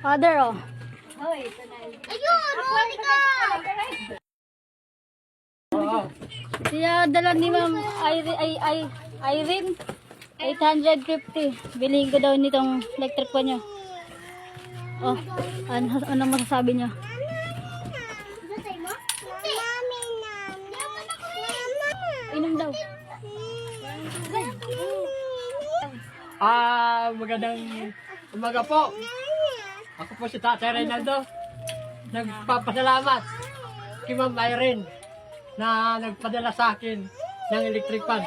Father, oh. Ayun! Huli ka! Siya dala ni Ma'am Irene. 850. Bilhin ko daw nitong electric pan niya. Oh, ano masasabi niya? Inom daw. Magandang umaga po. Ako po si Tatay Reynaldo. Nagpapasalamat kay Ma'am Irene na nagpadala sa akin ng electric fan.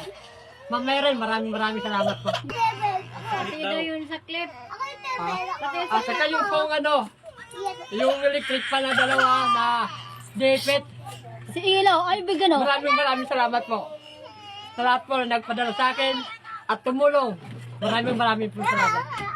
Ma'am Irene, maraming salamat po. Pati daw yun sa clip. Saka yung pong yung electric fan na dalawa na dipit. Si Ilaw, ay bigyan oh. Maraming salamat po. Sa lahat po na nagpadala sa akin at tumulong. Maraming po salamat.